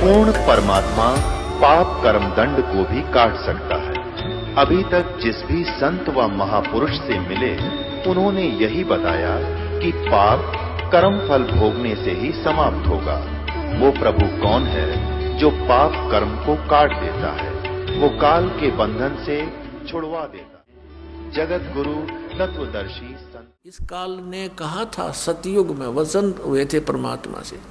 पूर्ण परमात्मा पाप कर्म दंड को भी काट सकता है। अभी तक जिस भी संत व महापुरुष से मिले उन्होंने यही बताया कि पाप कर्म फल भोगने से ही समाप्त होगा। वो प्रभु कौन है जो पाप कर्म को काट देता है, वो काल के बंधन से छुड़वा देता है। जगत गुरु तत्वदर्शी संत इस काल ने कहा था, सतयुग में वचन हुए थे परमात्मा से,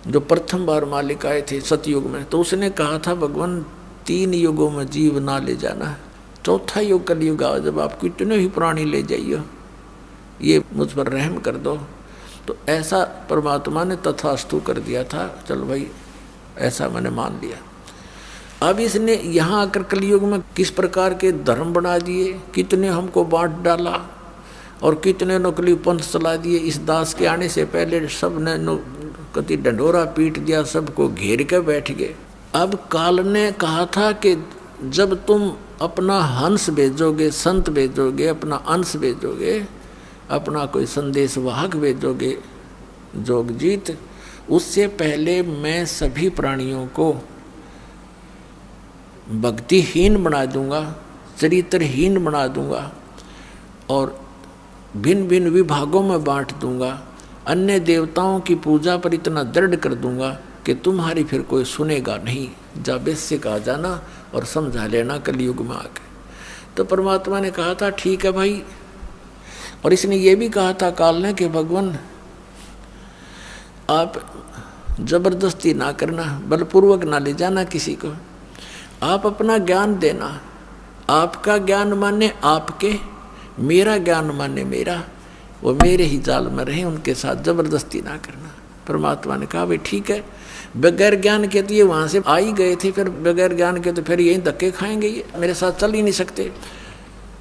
जो प्रथम बार मालिक आए थे सतयुग में, तो उसने कहा था भगवान 3 युगों में जीव ना ले जाना, चौथा युग कलयुग आओ जब आप कितने ही प्राणी ले जाइए, ये मुझ पर रहम कर दो। तो ऐसा परमात्मा ने तथास्तु कर दिया था, चल भाई ऐसा मैंने मान लिया। अब इसने यहाँ आकर कलयुग में किस प्रकार के धर्म बना दिए, कितने हमको बांट डाला और कितने नकली पंथ चला दिए। इस दास के आने से पहले सब ने कति डंडोरा पीट दिया, सबको घेर के बैठ गए। अब काल ने कहा था कि जब तुम अपना हंस भेजोगे, संत भेजोगे, अपना अंश भेजोगे, अपना कोई संदेश वाहक भेजोगे जोगजीत, उससे पहले मैं सभी प्राणियों को भक्तिहीन बना दूंगा, चरित्रहीन बना दूंगा और भिन्न भिन्न विभागों में बांट दूंगा। अन्य देवताओं की पूजा पर इतना दृढ़ कर दूंगा कि तुम्हारी फिर कोई सुनेगा नहीं। जाबेस से कहा जाना और समझा लेना कलयुग में आके। तो परमात्मा ने कहा था ठीक है भाई। और इसने ये भी कहा था काल ने कि भगवान आप जबरदस्ती ना करना, बलपूर्वक ना ले जाना किसी को, आप अपना ज्ञान देना। आपका ज्ञान माने आपके, मेरा ज्ञान माने मेरा, वो मेरे ही जाल में रहे, उनके साथ जबरदस्ती ना करना। परमात्मा ने कहा भाई ठीक है। बगैर ज्ञान के तो ये वहाँ से आ ही गए थे, फिर बगैर ज्ञान के तो फिर यही धक्के खाएंगे, ये मेरे साथ चल ही नहीं सकते।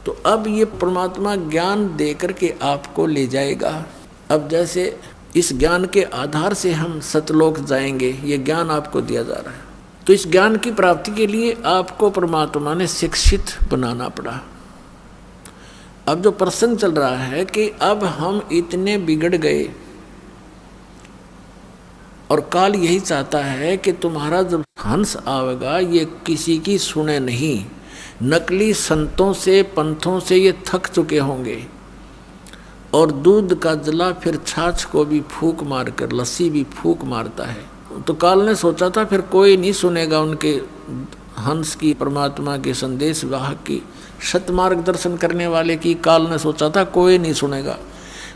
तो अब ये परमात्मा ज्ञान दे करके आपको ले जाएगा। अब जैसे इस ज्ञान के आधार से हम सतलोक जाएंगे, ये ज्ञान आपको दिया जा रहा है। तो इस ज्ञान की प्राप्ति के लिए आपको परमात्मा ने शिक्षित बनाना पड़ा। अब जो प्रसंग चल रहा है कि अब हम इतने बिगड़ गए और काल यही चाहता है कि तुम्हारा जब हंस आवेगा ये किसी की सुने नहीं। नकली संतों से पंथों से ये थक चुके होंगे और दूध का जला फिर छाछ को भी फूंक मारकर, लस्सी भी फूंक मारता है। तो काल ने सोचा था फिर कोई नहीं सुनेगा उनके हंस की, परमात्मा के संदेश वाहक की, सतमार्ग दर्शन करने वाले की। काल ने सोचा था कोई नहीं सुनेगा।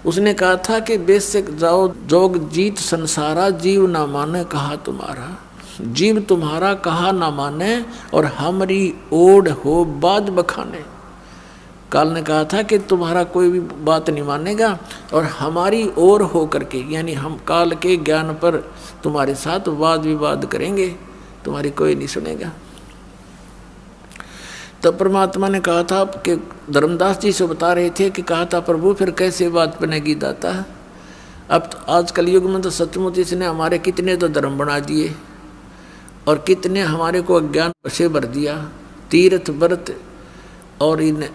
उसने कहा था कि बेशक जाओ जोग जीत संसारा, जीव ना माने कहा तुम्हारा। जीव तुम्हारा कहा ना माने और हमारी ओढ़ हो बाद बखाने। काल ने कहा था कि तुम्हारा कोई भी बात नहीं मानेगा और हमारी ओर हो करके, यानी हम काल के ज्ञान पर तुम्हारे साथ वाद विवाद करेंगे, तुम्हारी कोई नहीं सुनेगा। तब परमात्मा ने कहा था कि धर्मदास जी से बता रहे थे कि कहा था प्रभु फिर कैसे बात बनेगी दाता। अब तो आज कलयुग में तो सचमुच इसने हमारे कितने तो धर्म बना दिए और कितने हमारे को अज्ञान से भर दिया। तीर्थ व्रत और इन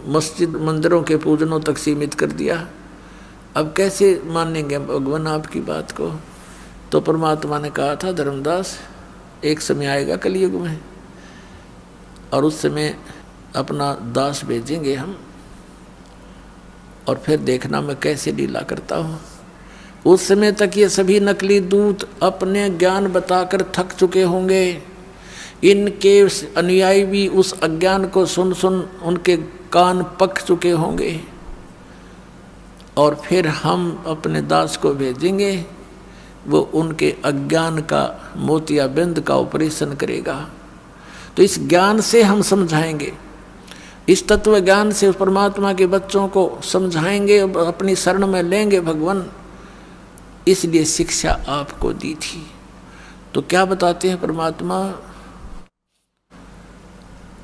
मस्जिद मंदिरों के पूजनों तक सीमित कर दिया। अब कैसे मानेंगे भगवान आपकी बात को। तो परमात्मा ने कहा था धर्मदास एक समय आएगा कलयुग में और उस समय अपना दास भेजेंगे हम और फिर देखना मैं कैसे लीला करता हूँ। उस समय तक ये सभी नकली दूत अपने ज्ञान बताकर थक चुके होंगे। इनके अनुयायी भी उस अज्ञान को सुन सुन उनके कान पक चुके होंगे और फिर हम अपने दास को भेजेंगे, वो उनके अज्ञान का मोतियाबिंद का ऑपरेशन करेगा। तो इस ज्ञान से हम समझाएंगे, इस तत्व ज्ञान से परमात्मा के बच्चों को समझाएंगे, अपनी शरण में लेंगे भगवान। इसलिए शिक्षा आपको दी थी। तो क्या बताते हैं परमात्मा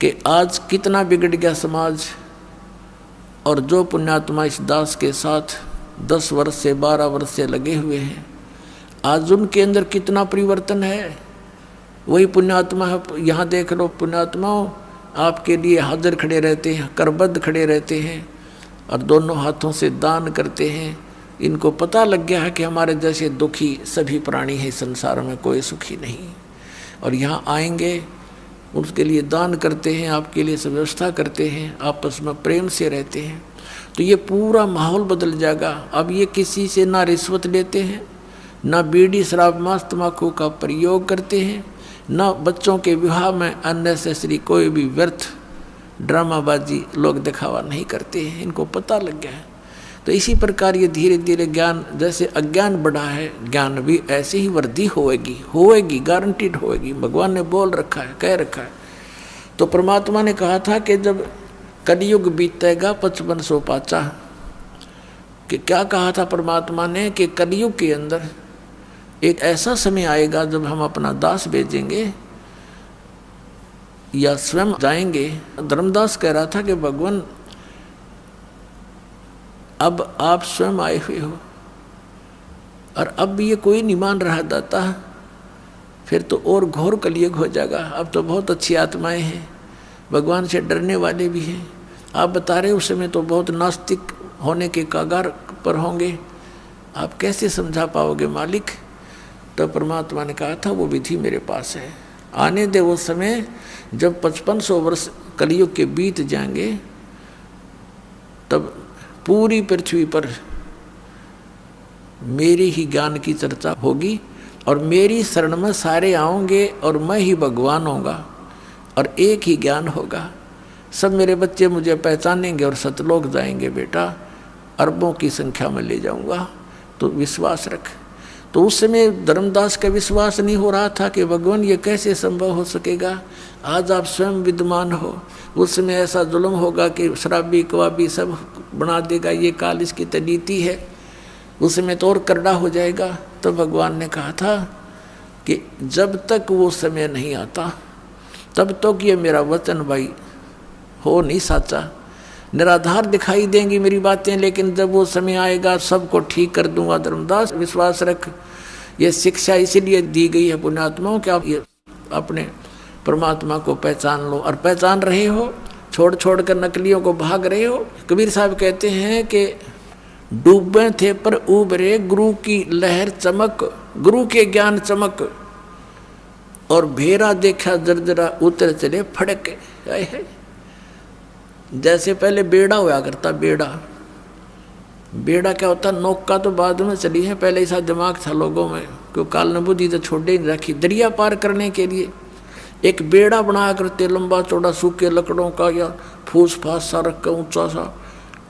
कि आज कितना बिगड़ गया समाज और जो पुण्यात्मा इस दास के साथ 10 वर्ष से 12 वर्ष से लगे हुए हैं, आज उनके अंदर कितना परिवर्तन है। वही पुण्यात्मा है, यहाँ देख लो पुण्यात्माओं आपके लिए हाजिर खड़े रहते हैं, करबद्ध खड़े रहते हैं और दोनों हाथों से दान करते हैं इनको पता लग गया है कि हमारे जैसे दुखी सभी प्राणी हैं संसार में, कोई सुखी नहीं। और यहाँ आएंगे, उसके लिए दान करते हैं, आपके लिए सब व्यवस्था करते हैं, आपस में प्रेम से रहते हैं, तो ये पूरा माहौल बदल जाएगा। अब ये किसी से ना रिश्वत लेते हैं, ना बीड़ी शराब मांस तम्बाकू का प्रयोग करते हैं, ना बच्चों के विवाह में अननेसेसरी कोई भी व्यर्थ ड्रामाबाजी लोग दिखावा नहीं करते हैं। इनको पता लग गया है। तो इसी प्रकार ये धीरे धीरे ज्ञान, जैसे अज्ञान बढ़ा है, ज्ञान भी ऐसे ही वृद्धि होएगी, गारंटीड होएगी। भगवान ने बोल रखा है, कह रखा है। तो परमात्मा ने कहा था कि जब कलयुग बीतेगा 5500 पाचा, कि क्या कहा था परमात्मा ने कि कलयुग के अंदर एक ऐसा समय आएगा जब हम अपना दास भेजेंगे या स्वयं जाएंगे। धर्मदास कह रहा था कि भगवान अब आप स्वयं आए हुए हो और अब भी ये कोई नहीं मान रहा दाता, फिर तो और घोर कलयुग हो जाएगा। अब तो बहुत अच्छी आत्माएं हैं, भगवान से डरने वाले भी हैं। आप बता रहे उस समय तो बहुत नास्तिक होने के कगार पर होंगे, आप कैसे समझा पाओगे मालिक। तो परमात्मा ने कहा था वो विधि मेरे पास है, आने दे वो समय जब 5500 वर्ष कलयुग के बीत जाएंगे, तब पूरी पृथ्वी पर मेरी ही ज्ञान की चर्चा होगी और मेरी शरण में सारे आओगे और मैं ही भगवान होगा और एक ही ज्ञान होगा। सब मेरे बच्चे मुझे पहचानेंगे और सतलोक जाएंगे बेटा, अरबों की संख्या में ले जाऊंगा, तो विश्वास रख। तो उस समय धर्मदास का विश्वास नहीं हो रहा था कि भगवान ये कैसे संभव हो सकेगा। आज आप स्वयं विद्यमान हो, उस समय ऐसा जुल्म होगा कि शराबी कवाबी सब बना देगा, ये काल इसकी तनीति है, उस समय तो और करड़ा हो जाएगा। तो भगवान ने कहा था कि जब तक वो समय नहीं आता तब तक ये मेरा वचन भाई हो नहीं साचा। निराधार दिखाई देंगी मेरी बातें, लेकिन जब वो समय आएगा सबको ठीक कर दूंगा। धर्मदास विश्वास रख, ये शिक्षा इसीलिए दी गई है पुण्यात्माओं कि आप ये अपने परमात्मा को पहचान लो, और पहचान रहे हो, छोड़ छोड़ कर नकलियों को भाग रहे हो। कबीर साहब कहते हैं कि डूबे थे पर उबरे गुरु की लहर चमक, गुरु के ज्ञान चमक, और भेरा देखा जर्जरा उतर चले फड़क। जैसे पहले बेड़ा हुआ करता, बेड़ा क्या होता, नौका तो बाद में चली है, पहले ऐसा दिमाग था लोगों में, क्योंकि काल ने बुद्धि तो छोड़ ही नहीं रखी। दरिया पार करने के लिए एक बेड़ा बनाया करते, लंबा चौड़ा सूखे लकड़ों का या फूस फास सा रख कर ऊंचा सा,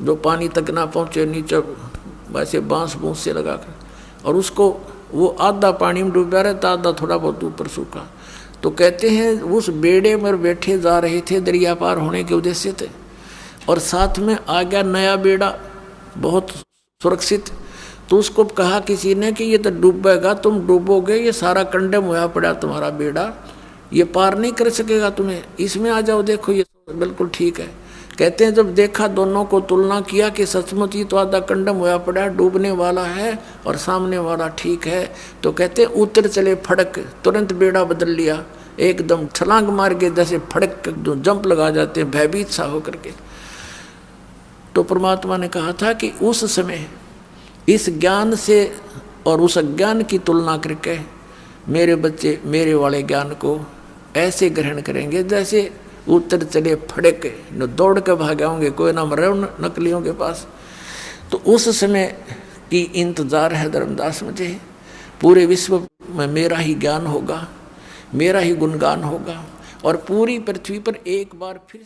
जो पानी तक ना पहुँचे, नीचे वैसे बांस बूंस से लगा कर, और उसको वो आधा पानी में डूबा रहता, आधा थोड़ा बहुत ऊपर सूखा। तो कहते हैं उस बेड़े में बैठे जा रहे थे दरिया पार होने के उद्देश्य थे, और साथ में आ गया नया बेड़ा बहुत सुरक्षित। तो उसको कहा किसी ने कि ये तो डूबेगा, तुम डूबोगे, ये सारा कंडम हुआ पड़ा तुम्हारा बेड़ा, ये पार नहीं कर सकेगा तुम्हें, इसमें आ जाओ, देखो ये बिल्कुल ठीक है। कहते हैं जब देखा, दोनों को तुलना किया कि सचमुच ही तो आधा कंडम हुआ पड़ा, डूबने वाला है और सामने वाला ठीक है, तो कहते हैं उतर चले फड़क, तुरंत बेड़ा बदल लिया, एकदम छलांग मार के जैसे फड़क जो जंप लगा जाते हैं भयभीत सा होकर के। तो परमात्मा ने कहा था कि उस समय इस ज्ञान से और उस अज्ञान की तुलना करके मेरे बच्चे मेरे वाले ज्ञान को ऐसे ग्रहण करेंगे जैसे उतर चले फड़क, न दौड़ के भाग आएंगे, कोई ना मरे नकलियों के पास। तो उस समय की इंतजार है धर्मदास मुझे, पूरे विश्व में मेरा ही ज्ञान होगा, मेरा ही गुणगान होगा, और पूरी पृथ्वी पर एक बार फिर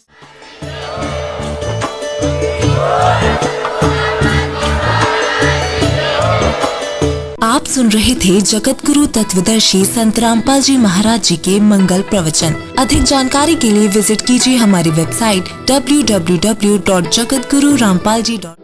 आप सुन रहे थे जगत गुरु तत्वदर्शी संत रामपाल जी महाराज जी के मंगल प्रवचन। अधिक जानकारी के लिए विजिट कीजिए हमारी वेबसाइट www.jagatgururampalji.com।